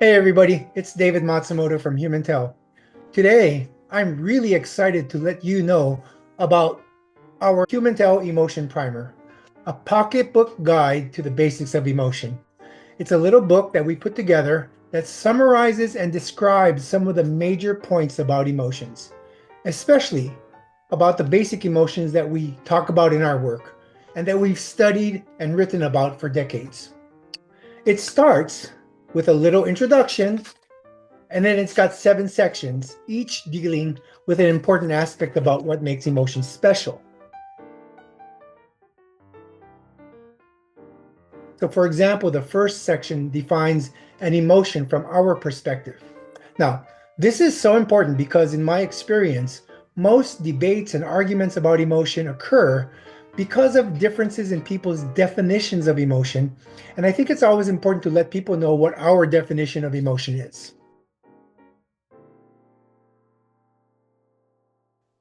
Hey everybody, it's David Matsumoto from Humintell. Today, I'm really excited to let you know about our Humintell Emotion Primer, a pocketbook guide to the basics of emotion. It's a little book that we put together that summarizes and describes some of the major points about emotions, especially about the basic emotions that we talk about in our work and that we've studied and written about for decades. It starts with a little introduction, and then it's got 7 sections, each dealing with an important aspect about what makes emotions special. So for example, the first section defines an emotion from our perspective. Now, this is so important because in my experience, most debates and arguments about emotion occur because of differences in people's definitions of emotion. And I think it's always important to let people know what our definition of emotion is.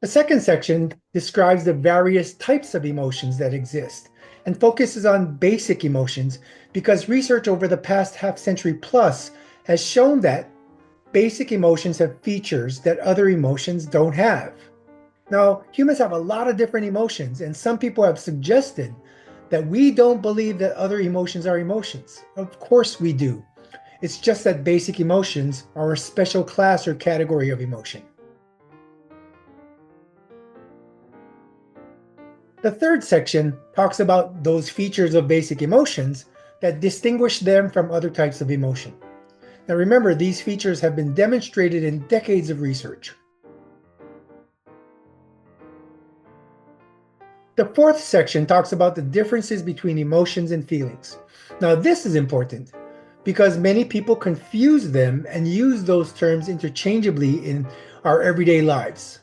The second section describes the various types of emotions that exist and focuses on basic emotions because research over the past half century plus has shown that basic emotions have features that other emotions don't have. Now, humans have a lot of different emotions, and some people have suggested that we don't believe that other emotions are emotions. Of course we do. It's just that basic emotions are a special class or category of emotion. The third section talks about those features of basic emotions that distinguish them from other types of emotion. Now remember, these features have been demonstrated in decades of research. The fourth section talks about the differences between emotions and feelings. Now this is important because many people confuse them and use those terms interchangeably in our everyday lives.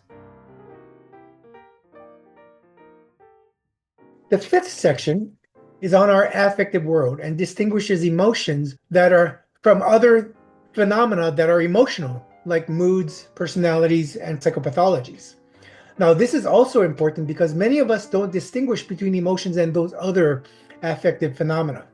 The fifth section is on our affective world and distinguishes emotions that are from other phenomena that are emotional, like moods, personalities, and psychopathologies. Now, this is also important because many of us don't distinguish between emotions and those other affective phenomena.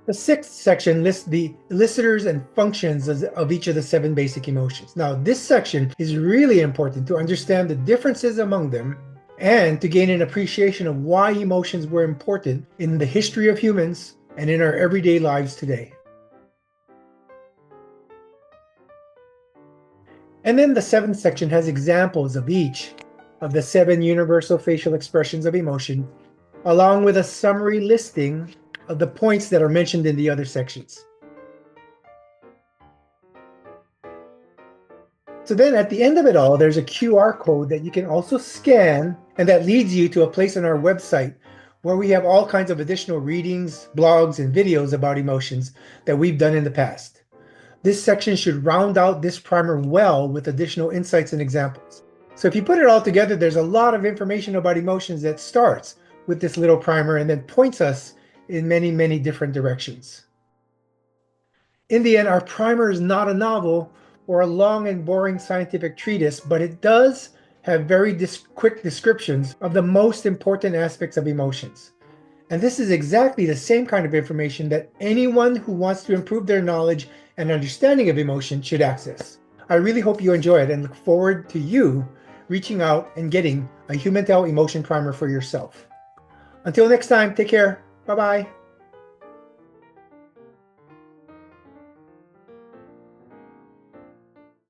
The sixth section lists the elicitors and functions of each of the 7 basic emotions. Now, this section is really important to understand the differences among them and to gain an appreciation of why emotions were important in the history of humans and in our everyday lives today. And then the 7th section has examples of each of the 7 universal facial expressions of emotion, along with a summary listing of the points that are mentioned in the other sections. So then at the end of it all, there's a QR code that you can also scan, and that leads you to a place on our website where we have all kinds of additional readings, blogs, and videos about emotions that we've done in the past. This section should round out this primer well with additional insights and examples. So if you put it all together, there's a lot of information about emotions that starts with this little primer and then points us in many, many different directions. In the end, our primer is not a novel or a long and boring scientific treatise, but it does have very quick descriptions of the most important aspects of emotions. And this is exactly the same kind of information that anyone who wants to improve their knowledge and understanding of emotion should access. I really hope you enjoy it and look forward to you reaching out and getting a Humintell Emotion Primer for yourself. Until next time, take care. Bye-bye.